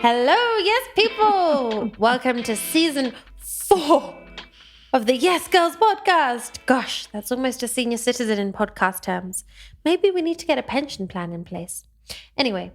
Hello, yes, people. Welcome to season 4 of the Yes Girls podcast. Gosh, that's almost a senior citizen in podcast terms. Maybe we need to get a pension plan in place. Anyway,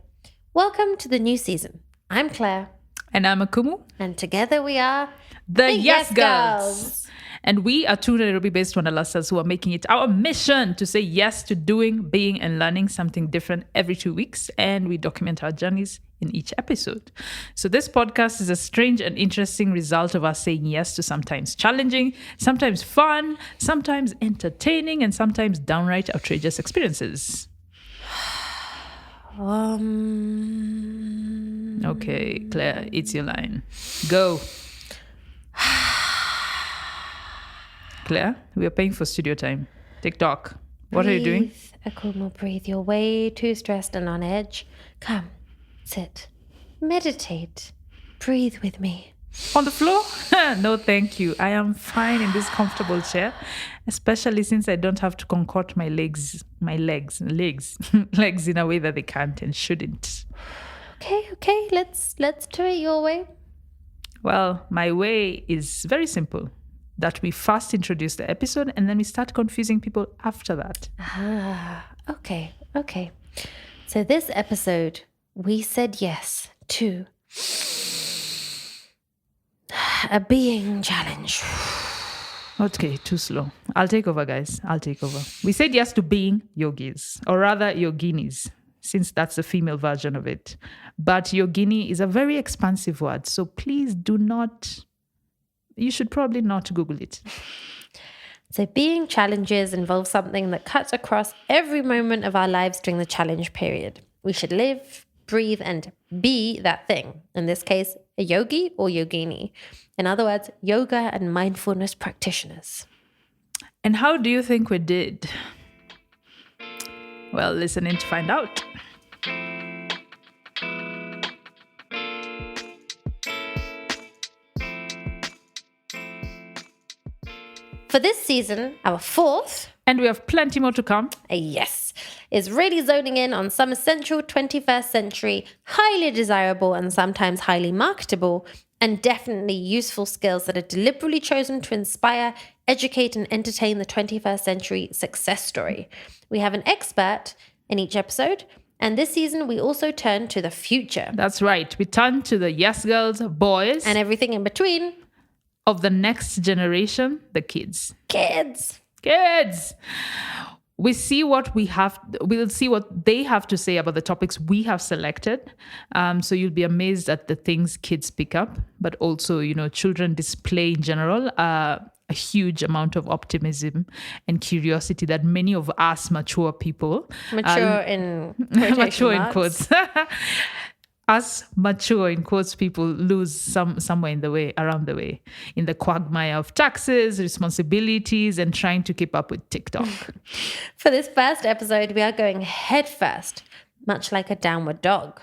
welcome to the new season. I'm Claire. And I'm Akumu. And together we are the Yes Girls. And we are two Nairobi-based Wanderlusters who are making it our mission to say yes to doing, being, and learning something different every 2 weeks. And we document our journeys in each episode. So this podcast is a strange and interesting result of us saying yes to sometimes challenging, sometimes fun, sometimes entertaining, and sometimes downright outrageous experiences. Okay, Claire, it's your line. Go. Claire, we are paying for studio time. TikTok. What are you doing? Akumu, breathe. You're way too stressed and on edge. Come, sit, meditate, breathe with me. On the floor? No, thank you. I am fine in this comfortable chair, especially since I don't have to concoct my legs legs in a way that they can't and shouldn't. Okay, let's do it your way. Well, my way is very simple. That we first introduce the episode and then we start confusing people after that. Okay. So this episode, we said yes to a being challenge. Okay, too slow. I'll take over, guys. We said yes to being yogis, or rather yoginis, since that's the female version of it. But yogini is a very expansive word, so please you should probably not Google it. So being challenges involve something that cuts across every moment of our lives during the challenge period. We should live, breathe, and be that thing. In this case, a yogi or yogini. In other words, yoga and mindfulness practitioners. And how do you think we did? Well, listen in to find out. For this season, our 4th, and we have plenty more to come, is really zoning in on some essential 21st century, highly desirable and sometimes highly marketable, and definitely useful skills that are deliberately chosen to inspire, educate, and entertain the 21st century success story. We have an expert in each episode, and this season we also turn to the future. That's right. We turn to the Yes Girls, boys, and everything in between. Of the next generation, the kids. Kids. We'll see what they have to say about the topics we have selected. So you'll be amazed at the things kids pick up, but also, children display in general a huge amount of optimism and curiosity that many of us mature people. Mature in quotes. Us mature in quotes people lose somewhere around the way in the quagmire of taxes, responsibilities, and trying to keep up with TikTok. For this first episode, we are going head first, much like a downward dog.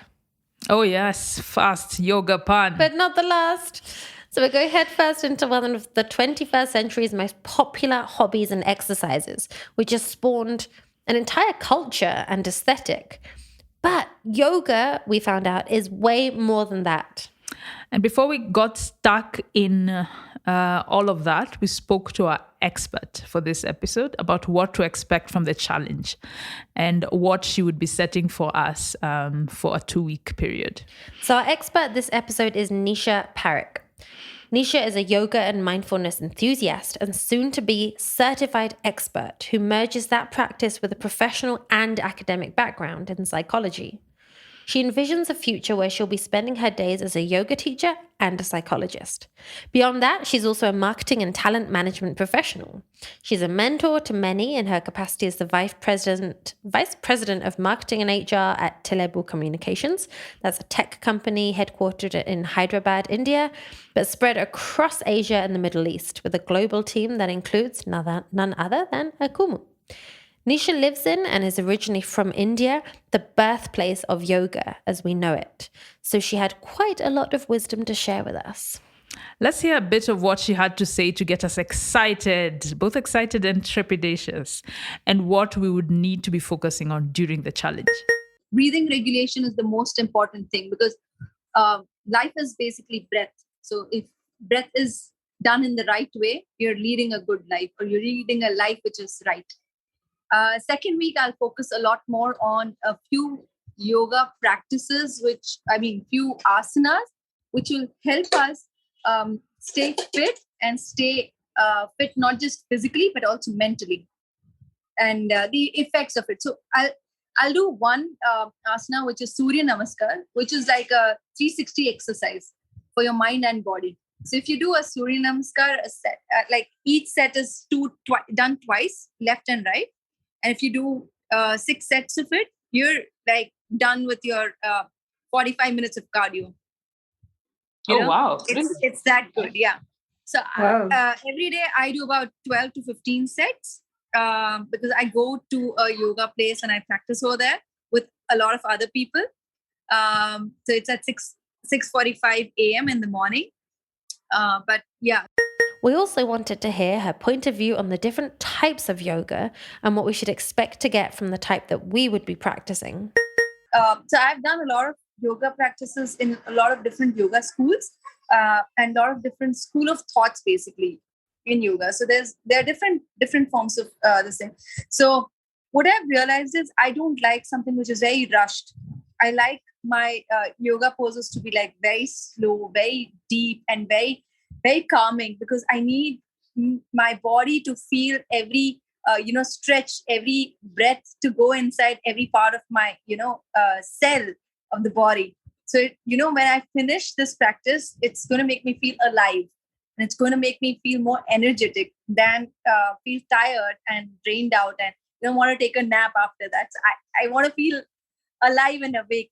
Oh yes, fast yoga pun. But not the last. So we're going head first into one of the 21st century's most popular hobbies and exercises, which has spawned an entire culture and aesthetic. But yoga, we found out, is way more than that. And before we got stuck in all of that, we spoke to our expert for this episode about what to expect from the challenge and what she would be setting for us for a 2-week period. So our expert this episode is Nisha Parikh. Nisha is a yoga and mindfulness enthusiast and soon-to-be certified expert who merges that practice with a professional and academic background in psychology. She envisions a future where she'll be spending her days as a yoga teacher and a psychologist. Beyond that, she's also a marketing and talent management professional. She's a mentor to many in her capacity as the Vice President of Marketing and HR at Telebu Communications. That's a tech company headquartered in Hyderabad, India, but spread across Asia and the Middle East with a global team that includes none other than Akumu. Nisha lives in and is originally from India, the birthplace of yoga as we know it. So she had quite a lot of wisdom to share with us. Let's hear a bit of what she had to say to get us excited, both excited and trepidatious, and what we would need to be focusing on during the challenge. Breathing regulation is the most important thing because life is basically breath. So if breath is done in the right way, you're leading a good life, or you're leading a life which is right. Second week, I'll focus a lot more on a few yoga practices, few asanas, which will help us stay fit and stay fit not just physically but also mentally, and the effects of it. So I'll do one asana, which is Surya Namaskar, which is like a 360 exercise for your mind and body. So if you do a Surya Namaskar, a set, like each set is done twice, left and right. And if you do 6 sets of it, you're like done with your 45 minutes of cardio. Wow. It's that good. Yeah. So every day I do about 12 to 15 sets because I go to a yoga place and I practice over there with a lot of other people. So it's at 6:45 a.m. in the morning. But yeah. We also wanted to hear her point of view on the different types of yoga and what we should expect to get from the type that we would be practicing. So I've done a lot of yoga practices in a lot of different yoga schools and a lot of different school of thoughts basically in yoga. So there are different forms of this thing. So what I've realized is I don't like something which is very rushed. I like my yoga poses to be like very slow, very deep, and very, very calming, because I need my body to feel every stretch, every breath to go inside every part of my cell of the body. So when I finish this practice, it's going to make me feel alive, and it's going to make me feel more energetic than feel tired and drained out and don't want to take a nap after that. So I want to feel alive and awake.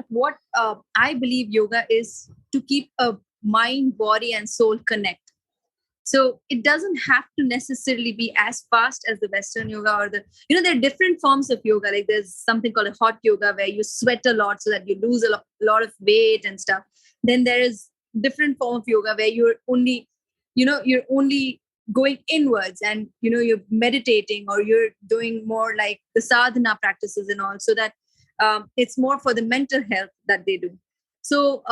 What I believe yoga is to keep a mind, body, and soul connect. So it doesn't have to necessarily be as fast as the Western yoga, or there are different forms of yoga. Like there's something called a hot yoga where you sweat a lot so that you lose a lot of weight and stuff. Then there is different form of yoga where you're only going inwards, and you're meditating, or you're doing more like the sadhana practices and all, so that it's more for the mental health that they do. So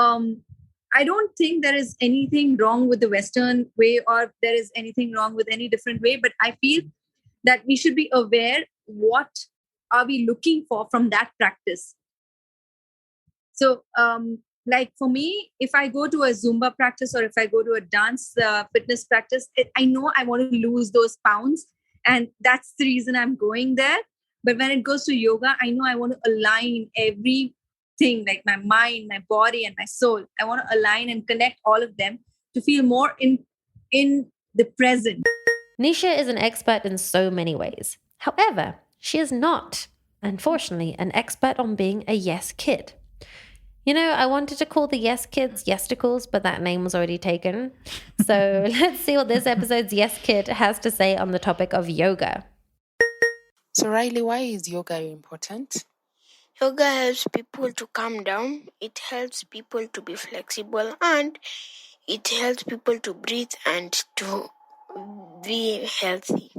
I don't think there is anything wrong with the Western way, or there is anything wrong with any different way, but I feel that we should be aware what are we looking for from that practice. So like for me, if I go to a Zumba practice, or if I go to a dance fitness practice, I know I want to lose those pounds, and that's the reason I'm going there. But when it goes to yoga, I know I want to align everything, like my mind, my body, and my soul. I want to align and connect all of them to feel more in the present. Nisha is an expert in so many ways. However, she is not, unfortunately, an expert on being a yes kid. I wanted to call the yes kids yesticles, but that name was already taken. So let's see what this episode's yes kid has to say on the topic of yoga. So Riley, why is yoga important? Yoga helps people to calm down, it helps people to be flexible, and it helps people to breathe and to be healthy.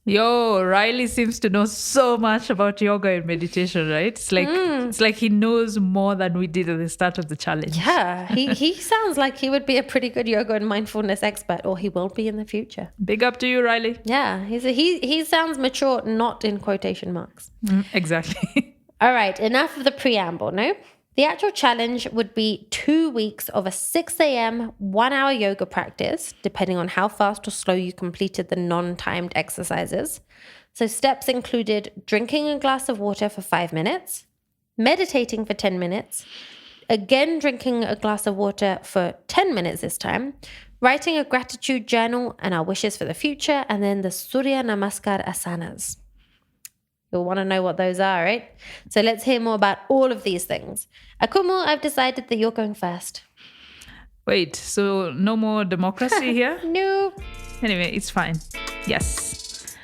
Yo, Riley seems to know so much about yoga and meditation, right? It's like he knows more than we did at the start of the challenge. Yeah, he sounds like he would be a pretty good yoga and mindfulness expert, or he will be in the future. Big up to you, Riley. Yeah, he sounds mature, not in quotation marks. Exactly. All right, enough of the preamble, no? The actual challenge would be 2 weeks of a 6 a.m., 1 hour yoga practice, depending on how fast or slow you completed the non-timed exercises. So steps included drinking a glass of water for 5 minutes, meditating for 10 minutes, again drinking a glass of water for 10 minutes this time, writing a gratitude journal and our wishes for the future, and then the Surya Namaskar asanas. You'll want to know what those are, right? So let's hear more about all of these things. Akumu, I've decided that you're going first. Wait, so no more democracy here? No. Anyway, it's fine. Yes.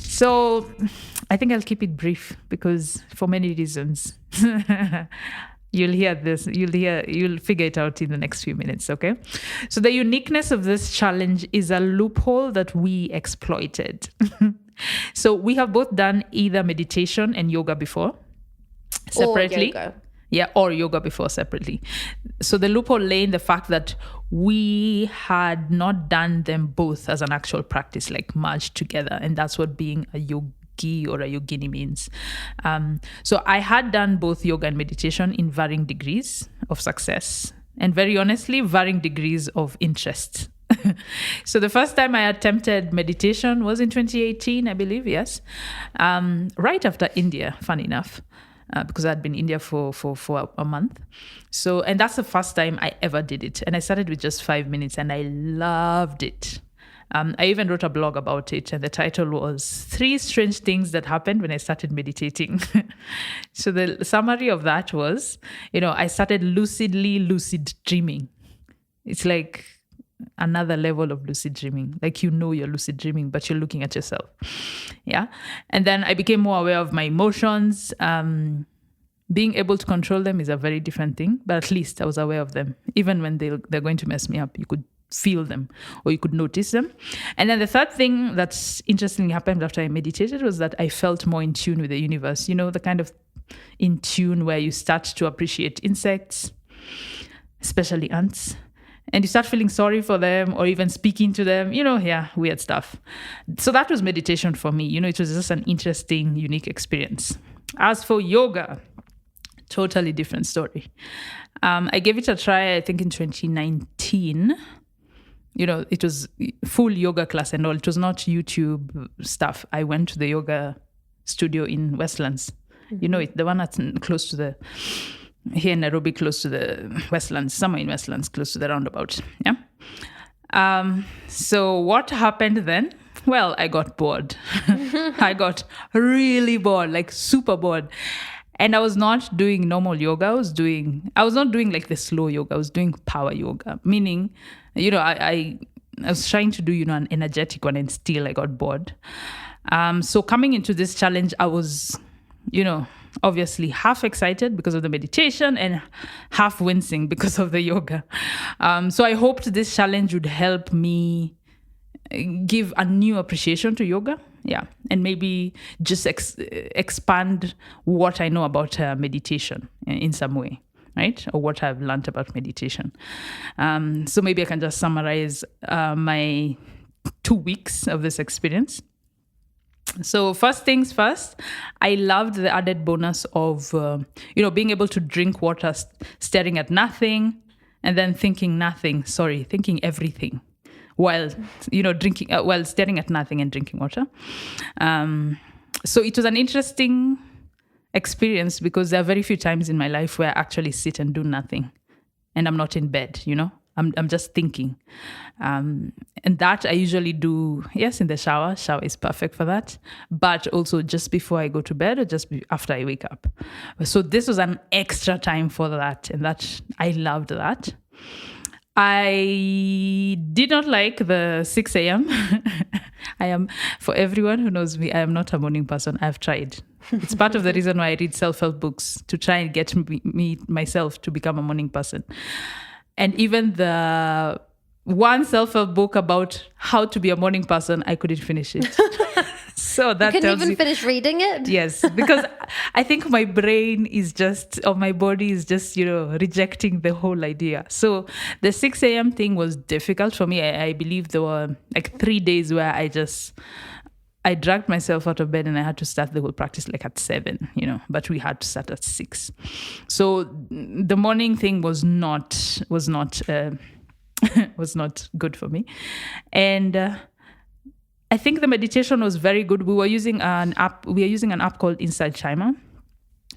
So I think I'll keep it brief because for many reasons. You'll hear this. You'll figure it out in the next few minutes, okay? So the uniqueness of this challenge is a loophole that we exploited. So we have both done either meditation and yoga before, separately. Or yoga. Yeah, or yoga before separately. So the loophole lay in the fact that we had not done them both as an actual practice, like merged together. And that's what being a yogi or a yogini means. So I had done both yoga and meditation in varying degrees of success, and very honestly, varying degrees of interest. So the first time I attempted meditation was in 2018, I believe, yes. Right after India, funny enough. Because I'd been in India for a month. So, and that's the first time I ever did it. And I started with just 5 minutes and I loved it. I even wrote a blog about it, and the title was 3 Strange Things That Happened When I Started Meditating. So the summary of that was, I started lucid dreaming. It's like another level of lucid dreaming. Like, you're lucid dreaming, but you're looking at yourself. Yeah. And then I became more aware of my emotions. Being able to control them is a very different thing, but at least I was aware of them. Even when they're going to mess me up, you could feel them or you could notice them. And then the third thing that's interestingly happened after I meditated was that I felt more in tune with the universe. The kind of in tune where you start to appreciate insects, especially ants. And you start feeling sorry for them or even speaking to them, weird stuff. So that was meditation for me. It was just an interesting, unique experience. As for yoga, totally different story. I gave it a try, I think in 2019. It was full yoga class and all. It was not YouTube stuff. I went to the yoga studio in Westlands. Mm-hmm. The one that's close to here in Nairobi, close to the Westlands, somewhere in Westlands, close to the roundabout. Yeah. So what happened then? Well, I got bored. I got really bored, like super bored. And I was not doing normal yoga. I was not doing like the slow yoga. I was doing power yoga, meaning, I was trying to do, an energetic one, and still I got bored. So coming into this challenge, I was, obviously half excited because of the meditation and half wincing because of the yoga. So I hoped this challenge would help me give a new appreciation to yoga. Yeah. And maybe just expand what I know about meditation in some way, right? Or what I've learned about meditation. So maybe I can just summarize my 2 weeks of this experience. So first things first, I loved the added bonus of, being able to drink water, staring at nothing, and then thinking everything while, drinking, while staring at nothing and drinking water. So it was an interesting experience because there are very few times in my life where I actually sit and do nothing and I'm not in bed, I'm just thinking. And that I usually do, yes, in the shower. Shower is perfect for that. But also just before I go to bed or just after I wake up. So this was an extra time for that. And that I loved that. I did not like the 6 a.m. For everyone who knows me, I am not a morning person. I've tried. It's part of the reason why I read self-help books, to try and get me myself to become a morning person. And even the one self-help book about how to be a morning person, I couldn't finish it. So that you couldn't even finish reading it? Yes, because I think my brain is just, or my body is just, rejecting the whole idea. So the 6 a.m. thing was difficult for me. I believe there were like 3 days where I dragged myself out of bed and I had to start the whole practice like at 7, but we had to start at 6. So the morning thing was not good for me. And I think the meditation was very good. We are using an app called Inside Chimer.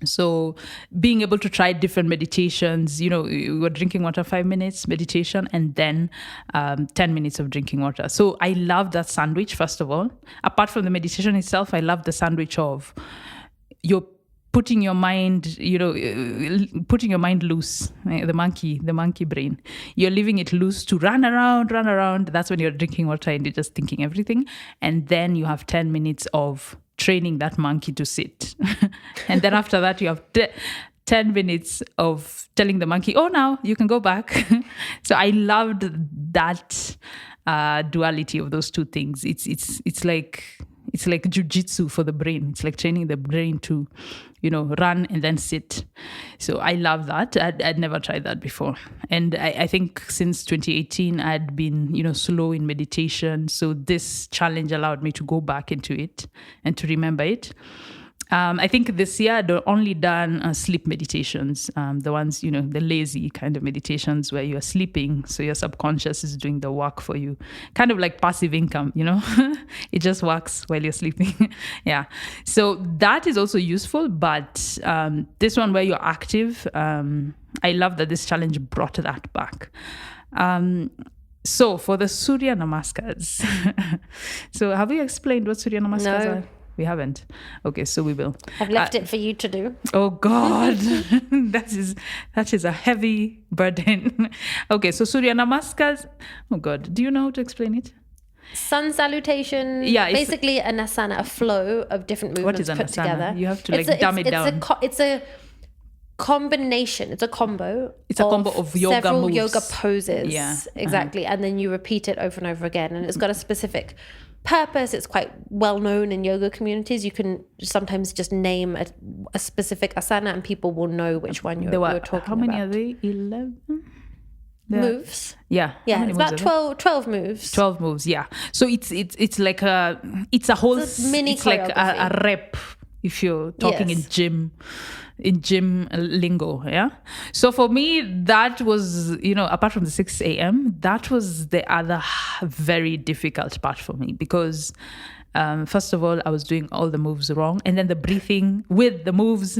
So being able to try different meditations, we were drinking water 5 minutes meditation and then 10 minutes of drinking water. So I love that sandwich, first of all. Apart from the meditation itself, I love the sandwich of you're putting your mind, putting your mind loose, the monkey brain. You're leaving it loose to run around. That's when you're drinking water and you're just thinking everything. And then you have 10 minutes of training that monkey to sit. And then after that, you have 10 minutes of telling the monkey, oh, now you can go back. So I loved that duality of those two things. It's like jujitsu for the brain. It's like training the brain to, run and then sit. So I love that. I'd never tried that before. And I think since 2018, I'd been, slow in meditation. So this challenge allowed me to go back into it and to remember it. I think this year I'd only done sleep meditations, the ones, the lazy kind of meditations where you're sleeping, so your subconscious is doing the work for you, kind of like passive income, it just works while you're sleeping. Yeah. So that is also useful, but this one where you're active, I love that this challenge brought that back. So for the Surya Namaskars, so have you explained what Surya Namaskars are? We haven't. Okay, so we will. I've left it for you to do. Oh God, that is a heavy burden. Okay, so Surya Namaskars. Oh God, do you know how to explain it? Sun salutation. Yeah, basically an asana, a flow of different movements what is an put asana? together. You have to dumb it down. It's a combination. It's a combo. It's a combo of yoga several moves. Yoga poses. Yeah, exactly. And then you repeat it over and over again, and it's got a specific purpose. It's quite well known in yoga communities. You can sometimes just name a specific asana and people will know which one you're talking about. How many are they? 11 moves. Yeah, it's about 12 moves. 12 moves. Yeah. So it's like a whole mini. It's like a rep if you're talking in gym lingo. Yeah. So for me, that was, apart from the 6 a.m., that was the other very difficult part for me because first of all, I was doing all the moves wrong, and then the breathing with the moves.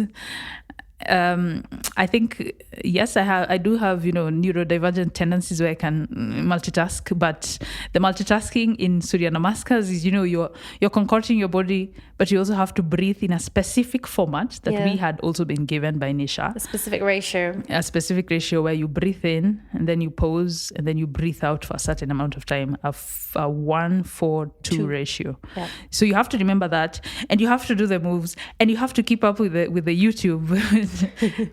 I think, yes, I do have, neurodivergent tendencies where I can multitask, but the multitasking in Surya Namaskars is, you're concocting your body, but you also have to breathe in a specific format that we had also been given by Nisha. A specific ratio where you breathe in and then you pause and then you breathe out for a certain amount of time, a 1-4-2 ratio. Yeah. So you have to remember that, and you have to do the moves, and you have to keep up with the YouTube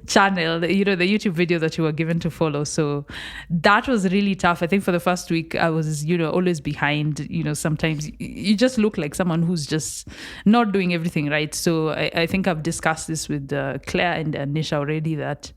channel, the YouTube video that you were given to follow. So that was really tough. I think for the first week I was, always behind. Sometimes you just look like someone who's just not doing everything right. So I think I've discussed this with Claire and Nisha already, that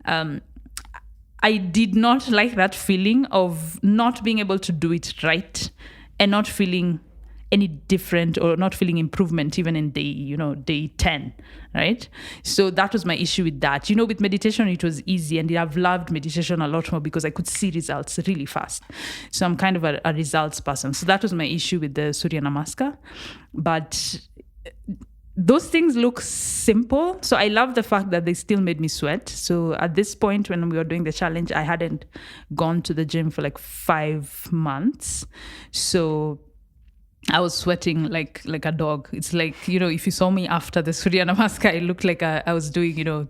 I did not like that feeling of not being able to do it right and not feeling any different or not feeling improvement even in day 10, right? So that was my issue with that. With meditation, it was easy, and I've loved meditation a lot more because I could see results really fast. So I'm kind of a results person. So that was my issue with the Surya Namaskar. But those things look simple. So I love the fact that they still made me sweat. So at this point, when we were doing the challenge, I hadn't gone to the gym for like 5 months. So I was sweating like a dog. It's like, if you saw me after the Surya Namaskar, it looked like I was doing, a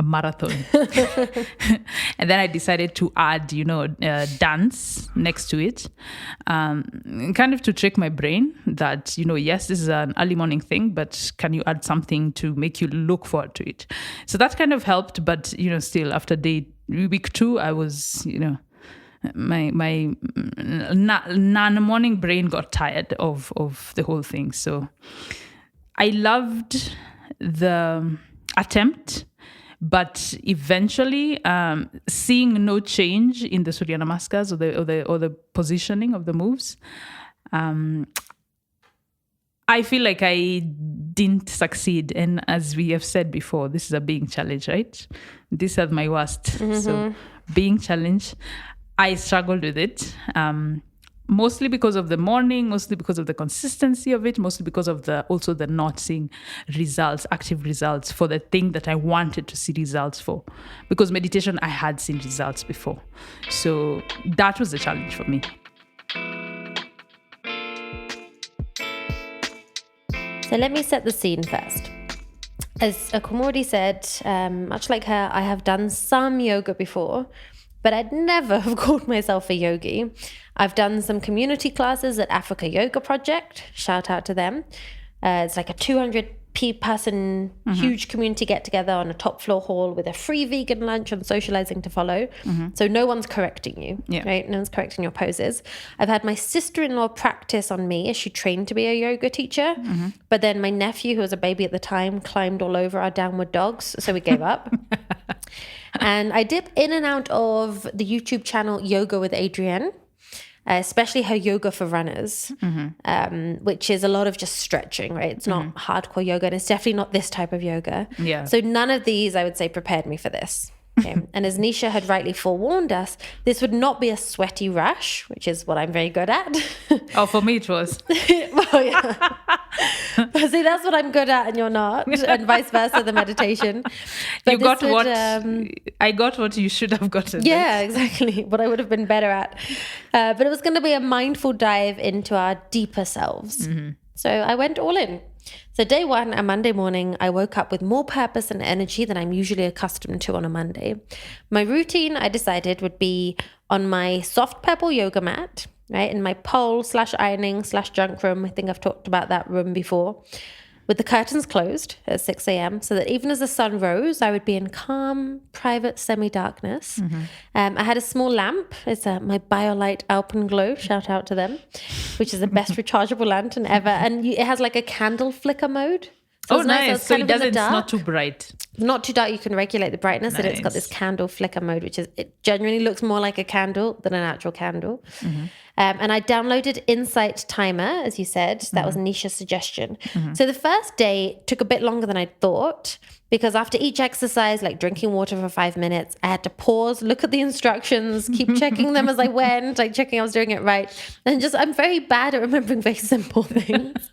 marathon. And then I decided to add, dance next to it, kind of to trick my brain that, yes, this is an early morning thing, but can you add something to make you look forward to it? So that kind of helped. But, still after week 2, I was, my morning brain got tired of the whole thing. So I loved the attempt, but eventually seeing no change in the Surya Namaskars or the positioning of the moves, I feel like I didn't succeed. And as we have said before, this is a being challenge, right? These are my worst. Mm-hmm. So being challenge, I struggled with it, mostly because of the morning, mostly because of the consistency of it, mostly because of the not seeing results, active results for the thing that I wanted to see results for. Because meditation, I had seen results before. So that was the challenge for me. So let me set the scene first. As Akumori said, much like her, I have done some yoga before, but I'd never have called myself a yogi. I've done some community classes at Africa Yoga Project. Shout out to them. It's like a 200 huge community get together on a top floor hall with a free vegan lunch and socializing to follow. So no one's correcting you, right? No one's correcting your poses. I've had my sister-in-law practice on me as she trained to be a yoga teacher. But then my nephew, who was a baby at the time, climbed all over our downward dogs. So we gave up. And I dip in and out of the YouTube channel Yoga with Adrienne. Especially her yoga for runners, which is a lot of just stretching, right? It's not hardcore yoga, and it's definitely not this type of yoga. Yeah. So none of these, I would say, prepared me for this. Okay. And as Nisha had rightly forewarned us, this would not be a sweaty rush, which is what I'm very good at. Oh, for me it was. Well, yeah. But see, that's what I'm good at and you're not, and vice versa, the meditation. But You got this would, I got what you should have gotten. yeah, exactly. What I would have been better at. But it was going to be a mindful dive into our deeper selves. So I went all in. So day one, a Monday morning, I woke up with more purpose and energy than I'm usually accustomed to on a Monday. My routine, I decided, would be on my soft pebble yoga mat, right, in my pole/ironing/junk room. I think I've talked about that room before. With the curtains closed at 6 a.m. so that even as the sun rose, I would be in calm, private semi-darkness. I had a small lamp. It's my BioLite Alpenglow, shout out to them, which is the best rechargeable lantern ever. And it has like a candle flicker mode. So it's nice. So it's not too bright. Not too dark. You can regulate the brightness, and it's got this candle flicker mode, which is, it genuinely looks more like a candle than an actual candle. And I downloaded Insight Timer, as you said. That was Nisha's suggestion. So the first day took a bit longer than I thought, because after each exercise, like drinking water for 5 minutes, I had to pause, look at the instructions, keep checking them as I went, like checking I was doing it right. And just, I'm very bad at remembering very simple things.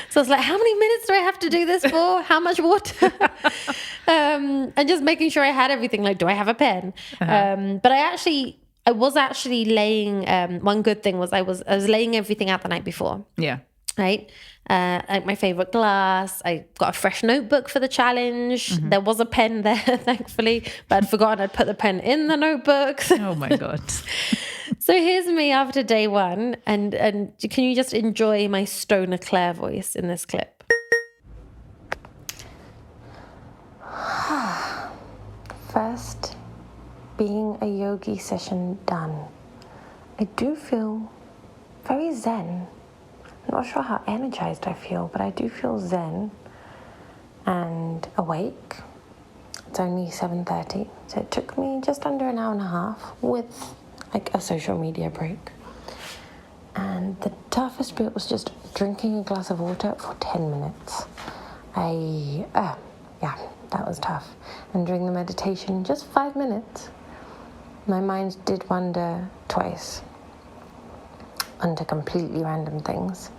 So I was like, how many minutes do I have to do this for? How much water? And just making sure I had everything. Like, do I have a pen? But I was actually laying, one good thing was I was laying everything out the night before. Yeah. Right? Like my favorite glass. I got a fresh notebook for the challenge. There was a pen there, thankfully, but I'd forgotten I'd put the pen in the notebook. Oh my God. So here's me after day one. And can you just enjoy my stoner Claire voice in this clip? First, being a yogi session done, I do feel very zen. I'm not sure how energized I feel, but I do feel zen and awake. It's only 7:30, so it took me just under an hour and a half with like a social media break. And the toughest bit was just drinking a glass of water for 10 minutes. Yeah, that was tough. And during the meditation, just 5 minutes, my mind did wander twice onto completely random things.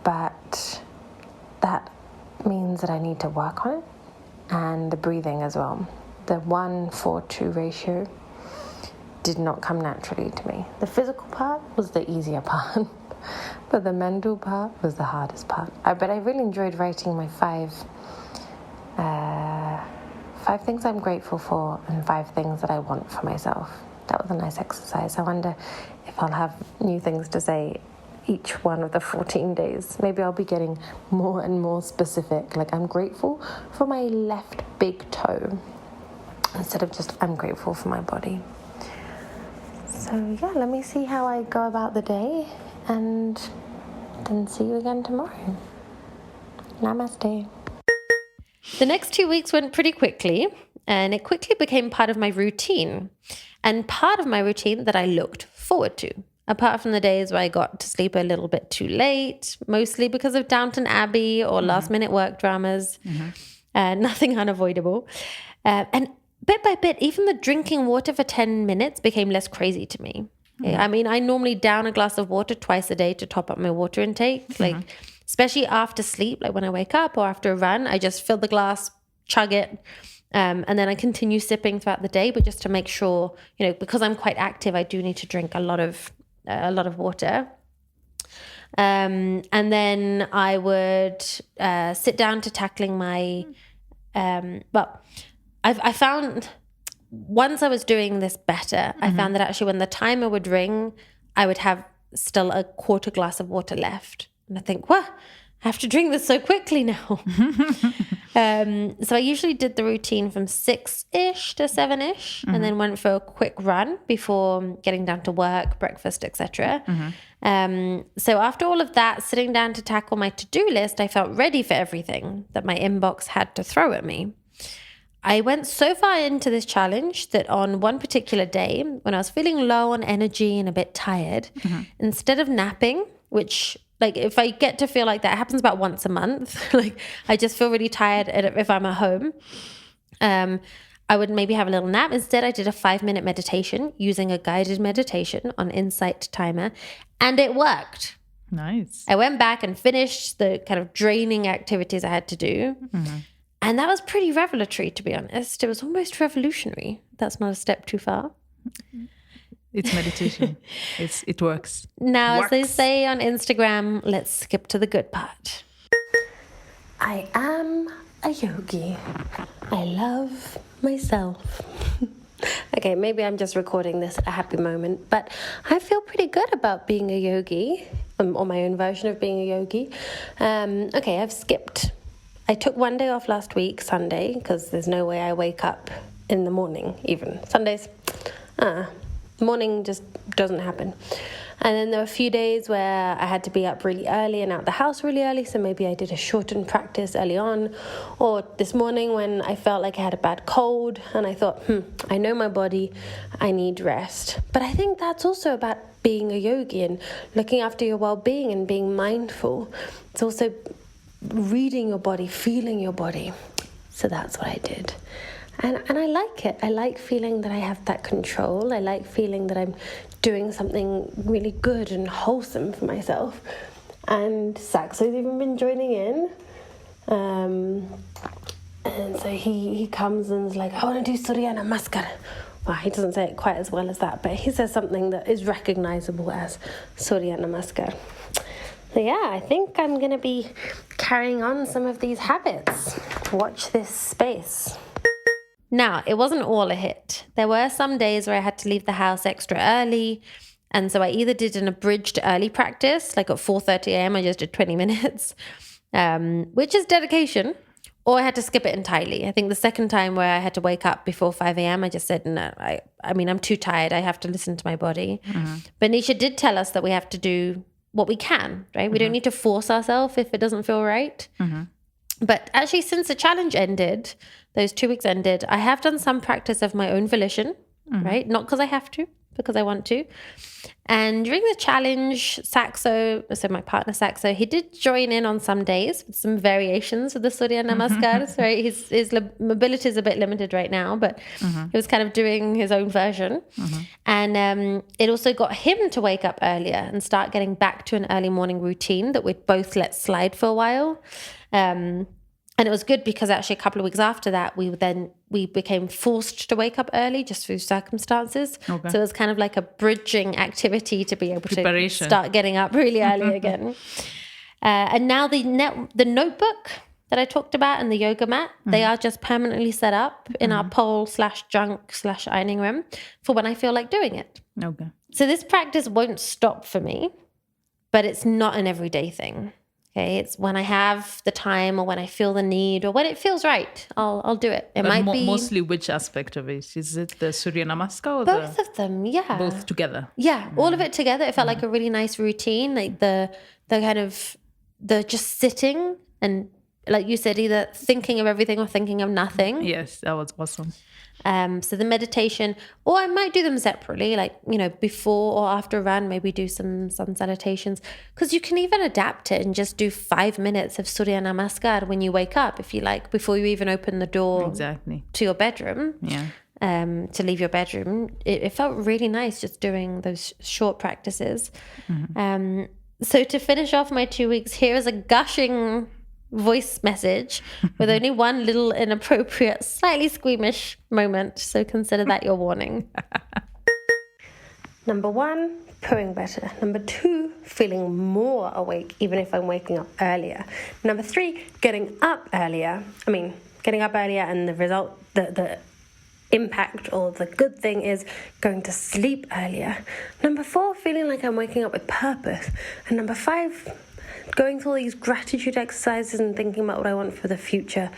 But that means that I need to work on it, and the breathing as well. The 1:4:2 ratio did not come naturally to me. The physical part was the easier part, but the mental part was the hardest part. But I really enjoyed writing my five things I'm grateful for and 5 things that I want for myself. That was a nice exercise. I wonder if I'll have new things to say each one of the 14 days. Maybe I'll be getting more and more specific. Like, I'm grateful for my left big toe instead of just I'm grateful for my body. So yeah, let me see how I go about the day, and then see you again tomorrow. Namaste. The next 2 weeks went pretty quickly, and it quickly became part of my routine, and part of my routine that I looked forward to. Apart from the days where I got to sleep a little bit too late, mostly because of Downton Abbey or last-minute work dramas, nothing unavoidable. And bit by bit, even the drinking water for 10 minutes became less crazy to me. I mean, I normally down a glass of water twice a day to top up my water intake, like especially after sleep, like when I wake up or after a run, I just fill the glass, chug it, and then I continue sipping throughout the day. But just to make sure, because I'm quite active, I do need to drink a lot of water. And then I would sit down to tackling my, I found once I was doing this better, I found that actually when the timer would ring, I would have still a quarter glass of water left. And I think, I have to drink this so quickly now. So I usually did the routine from 6-ish to 7-ish and then went for a quick run before getting down to work, breakfast, etc. So after all of that, sitting down to tackle my to-do list, I felt ready for everything that my inbox had to throw at me. I went so far into this challenge that on one particular day, when I was feeling low on energy and a bit tired, instead of napping, which like if I get to feel like that, it happens about once a month. Like I just feel really tired if I'm at home. I would maybe have a little nap. Instead, I did a 5-minute meditation using a guided meditation on Insight Timer, and it worked. Nice. I went back and finished the kind of draining activities I had to do. And that was pretty revelatory, to be honest. It was almost revolutionary. That's not a step too far. It's meditation. It works. Now, as they say on Instagram, let's skip to the good part. I am a yogi. I love myself. Okay, maybe I'm just recording this at a happy moment, but I feel pretty good about being a yogi, or my own version of being a yogi. Okay, I've skipped. I took one day off last week, Sunday, because there's no way I wake up in the morning even. Sundays, morning just doesn't happen. And then there were a few days where I had to be up really early and out the house really early, so maybe I did a shortened practice early on. Or this morning when I felt like I had a bad cold and I thought, I know my body, I need rest. But I think that's also about being a yogi and looking after your well-being and being mindful. It's also reading your body, feeling your body. So that's what I did. And I like it. I like feeling that I have that control. I like feeling that I'm doing something really good and wholesome for myself. And Saxo's even been joining in. And so he comes and is like, I want to do Surya Namaskar. Well, he doesn't say it quite as well as that, but he says something that is recognizable as Surya Namaskar. So yeah, I think I'm going to be carrying on some of these habits. Watch this space. Now, it wasn't all a hit. There were some days where I had to leave the house extra early. And so I either did an abridged early practice, like at 4:30 a.m., I just did 20 minutes, which is dedication, or I had to skip it entirely. I think the second time where I had to wake up before 5 a.m., I just said, no, I mean, I'm too tired. I have to listen to my body. But Nisha did tell us that we have to do what we can, right? We don't need to force ourselves if it doesn't feel right. But actually, since the challenge ended, those 2 weeks ended, I have done some practice of my own volition, right? Not because I have to, because I want to. And during the challenge, Saxo, so my partner Saxo, he did join in on some days with some variations of the Surya Namaskars, right? His mobility is a bit limited right now, but he was kind of doing his own version. And it also got him to wake up earlier and start getting back to an early morning routine that we'd both let slide for a while. And it was good because actually a couple of weeks after that, we became forced to wake up early just through circumstances. Okay. So it was kind of like a bridging activity to be able to start getting up really early again. And now the notebook that I talked about and the yoga mat, they are just permanently set up in our pole/junk/ironing room for when I feel like doing it. Okay. So this practice won't stop for me, but it's not an everyday thing. Okay, it's when I have the time or when I feel the need or when it feels right, I'll do it. It might be mostly which aspect of it? Is it the Surya Namaskar or both of them? Yeah, both together. Yeah, all of it together. It felt like a really nice routine, like the kind of the just sitting and like you said, either thinking of everything or thinking of nothing. Yes, that was awesome. So the meditation, or I might do them separately, like, before or after a run, maybe do some sun salutations, because you can even adapt it and just do 5 minutes of Surya Namaskar when you wake up, if you like, before you even open the door to your bedroom. Yeah. To leave your bedroom. It felt really nice just doing those short practices. So to finish off my 2 weeks, here is a gushing voice message with only one little inappropriate, slightly squeamish moment. So consider that your warning. Number 1, pooing better. Number 2, feeling more awake, even if I'm waking up earlier. Number 3, getting up earlier. Getting up earlier and the result, the impact or the good thing is going to sleep earlier. Number 4, feeling like I'm waking up with purpose. And number 5, going through all these gratitude exercises and thinking about what I want for the future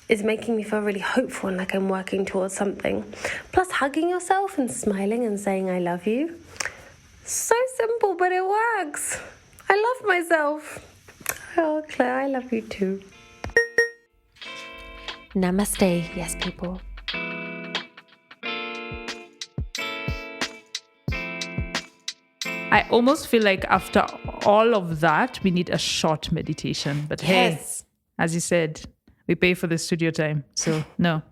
is making me feel really hopeful and like I'm working towards something. Plus, hugging yourself and smiling and saying I love you. So simple, but it works. I love myself. Oh, Claire, I love you too. Namaste, yes, people. I almost feel like after all of that, we need a short meditation. But hey, as you said, we pay for the studio time. So no,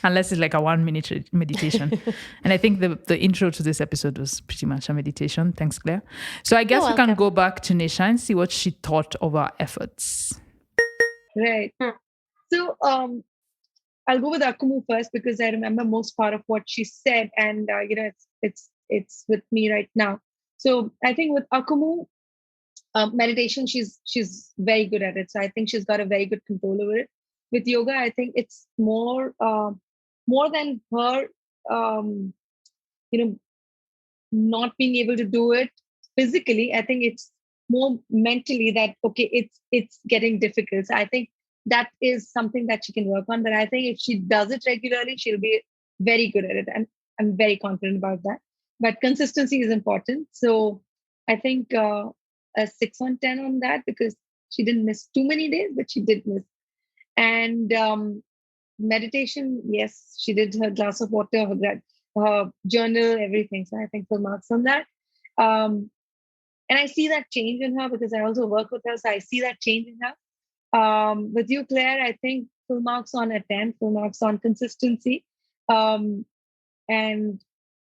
unless it's like a 1 minute meditation. And I think the intro to this episode was pretty much a meditation. Thanks, Claire. So I guess we can go back to Nisha and see what she thought of our efforts. Right. So I'll go with Akumu first because I remember most part of what she said, and it's with me right now. So I think with Akumu, meditation, she's very good at it. So I think she's got a very good control over it. With yoga, I think it's more than her, not being able to do it physically. I think it's more mentally that it's getting difficult. So I think that is something that she can work on. But I think if she does it regularly, she'll be very good at it, and I'm very confident about that. But consistency is important. So I think a 6 on 10 on that, because she didn't miss too many days, but she did miss. And meditation, yes, she did her glass of water, her journal, everything. So I think full marks on that. And I see that change in her because I also work with her. So I see that change in her. With you, Claire, I think full marks on a 10, full marks on consistency. And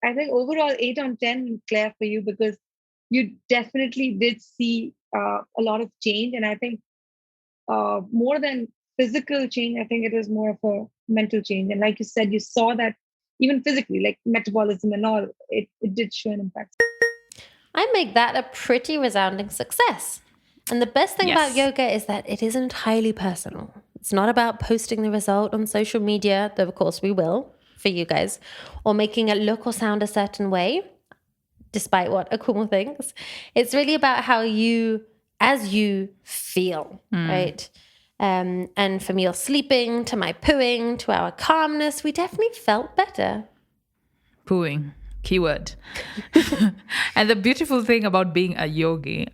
I think overall 8 on 10, Claire, for you, because you definitely did see a lot of change. And I think more than physical change, I think it is more of a mental change. And like you said, you saw that even physically, like metabolism and all, it did show an impact. I make that a pretty resounding success. And the best thing about yoga is that it isn't highly personal. It's not about posting the result on social media, though of course we will for you guys, or making it look or sound a certain way, despite what Akumu thinks. It's really about how you, as you feel, right? And from your sleeping to my pooing to our calmness, we definitely felt better. Pooing, keyword. And the beautiful thing about being a yogi,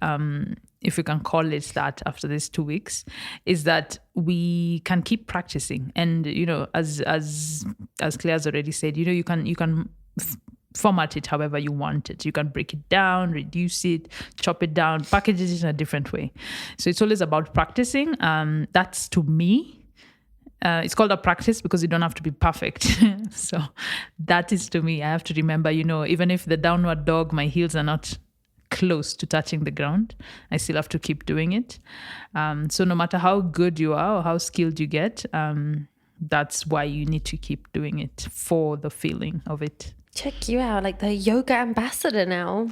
if we can call it that after these 2 weeks, is that we can keep practicing. And, as Claire's already said, you can format it however you want it. You can break it down, reduce it, chop it down, package it in a different way. So it's always about practicing. That's, to me, it's called a practice because you don't have to be perfect. So that is, to me, I have to remember, even if the downward dog, my heels are not close to touching the ground, I still have to keep doing it. So no matter how good you are or how skilled you get, that's why you need to keep doing it for the feeling of it. Check you out, like the yoga ambassador now.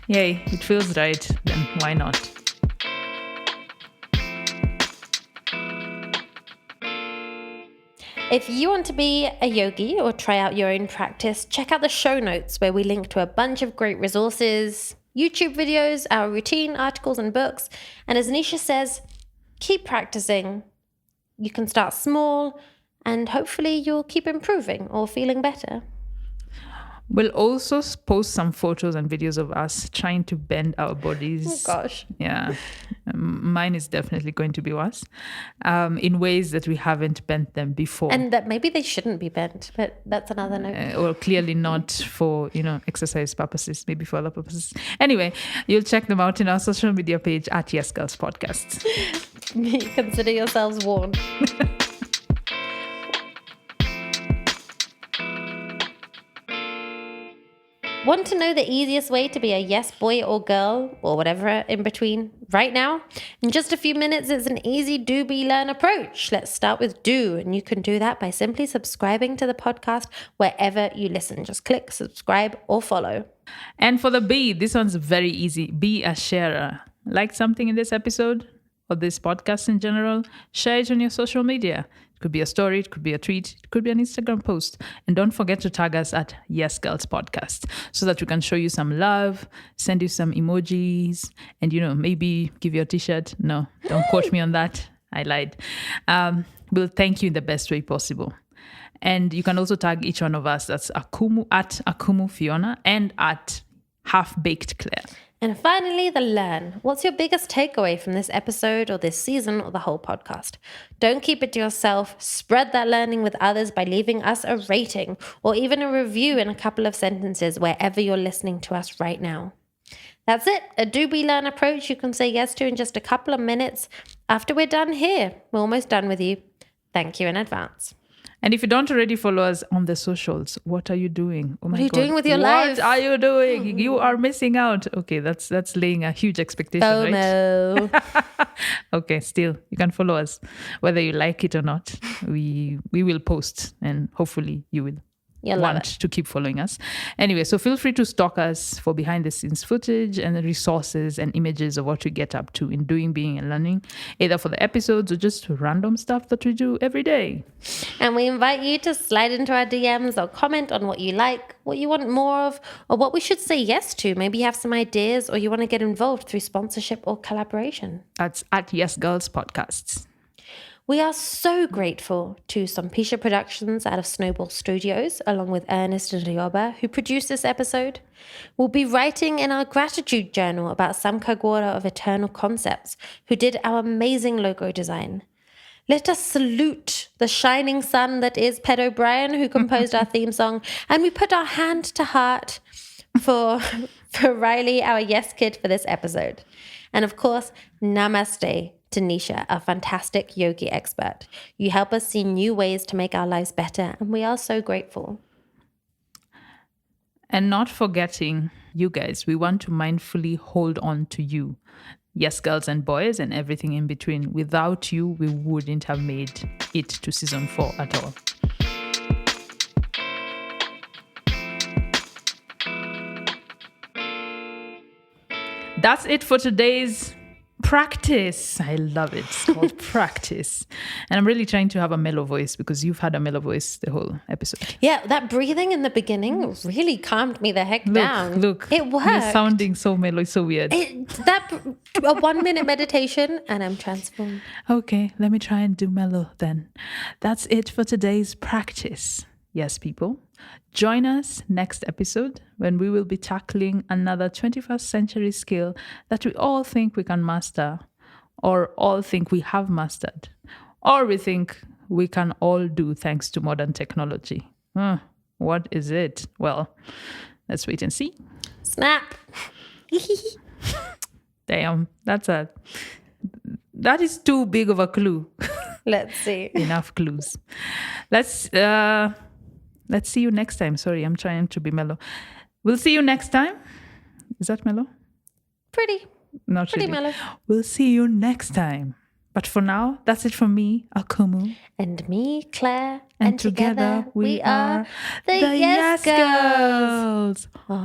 Yay, it feels right. Then why not? If you want to be a yogi or try out your own practice, check out the show notes where we link to a bunch of great resources, YouTube videos, our routine, articles, and books. And as Nisha says, keep practicing. You can start small and hopefully you'll keep improving or feeling better. We'll also post some photos and videos of us trying to bend our bodies. Oh, gosh. Yeah. Mine is definitely going to be worse in ways that we haven't bent them before. And that maybe they shouldn't be bent, but that's another note. Or clearly not for, exercise purposes, maybe for other purposes. Anyway, you'll check them out in our social media page at Yes Girls Podcast. Consider yourselves warned. Want to know the easiest way to be a yes boy or girl or whatever in between right now? In just a few minutes, it's an easy do, be, learn approach. Let's start with do, and you can do that by simply subscribing to the podcast wherever you listen. Just click subscribe or follow. And for the be, this one's very easy. Be a sharer. Like something in this episode or this podcast in general, share it on your social media. Could be a story, it could be a tweet, it could be an Instagram post. And don't forget to tag us at Yes Girls Podcast so that we can show you some love, send you some emojis, and, maybe give you a t-shirt. No, don't quote me on that. I lied. We'll thank you in the best way possible. And you can also tag each one of us. That's Akumu at Akumu Fiona and at Half Baked Claire. And finally, the learn. What's your biggest takeaway from this episode or this season or the whole podcast? Don't keep it to yourself. Spread that learning with others by leaving us a rating or even a review in a couple of sentences wherever you're listening to us right now. That's it. A do we learn approach you can say yes to in just a couple of minutes after we're done here. We're almost done with you. Thank you in advance. And if you don't already follow us on the socials, what are you doing? Oh my God. What are you doing with your life? What are you doing? You are missing out. Okay, that's laying a huge expectation, right? Okay, still, you can follow us. Whether you like it or not, we will post and hopefully you will. You'll want to keep following us. Anyway, so feel free to stalk us for behind the scenes footage and the resources and images of what we get up to in doing, being, and learning, either for the episodes or just random stuff that we do every day. And we invite you to slide into our DMs or comment on what you like, what you want more of, or what we should say yes to. Maybe you have some ideas or you want to get involved through sponsorship or collaboration. That's at Yes Girls Podcasts. We are so grateful to Sampisha Productions out of Snowball Studios, along with Ernest and Ryoba, who produced this episode. We'll be writing in our gratitude journal about Sam Kagwara of Eternal Concepts, who did our amazing logo design. Let us salute the shining sun that is Ped O'Brien, who composed our theme song, and we put our hand to heart for Riley, our yes kid for this episode. And of course, namaste to Nisha, a fantastic yogi expert. You help us see new ways to make our lives better, and we are so grateful. And not forgetting, you guys, we want to mindfully hold on to you. Yes, girls and boys, and everything in between. Without you, we wouldn't have made it to season 4 at all. That's it for today's practice. I love it. It's called practice. And I'm really trying to have a mellow voice because you've had a mellow voice the whole episode. Yeah, that breathing in the beginning really calmed me the heck down. Look, it worked. You're sounding so mellow, so weird. A 1 minute meditation and I'm transformed. Okay, let me try and do mellow then. That's it for today's practice. Yes, people. Join us next episode when we will be tackling another 21st century skill that we all think we can master, or all think we have mastered, or we think we can all do thanks to modern technology. What is it? Well, let's wait and see. Snap. Damn, that is too big of a clue. Let's see. Enough clues. Let's see you next time. Sorry, I'm trying to be mellow. We'll see you next time. Is that mellow? Pretty Not really. mellow. We'll see you next time. But for now, that's it from me, Akumu. And me, Claire. And together we are the Yes Girls. Girls.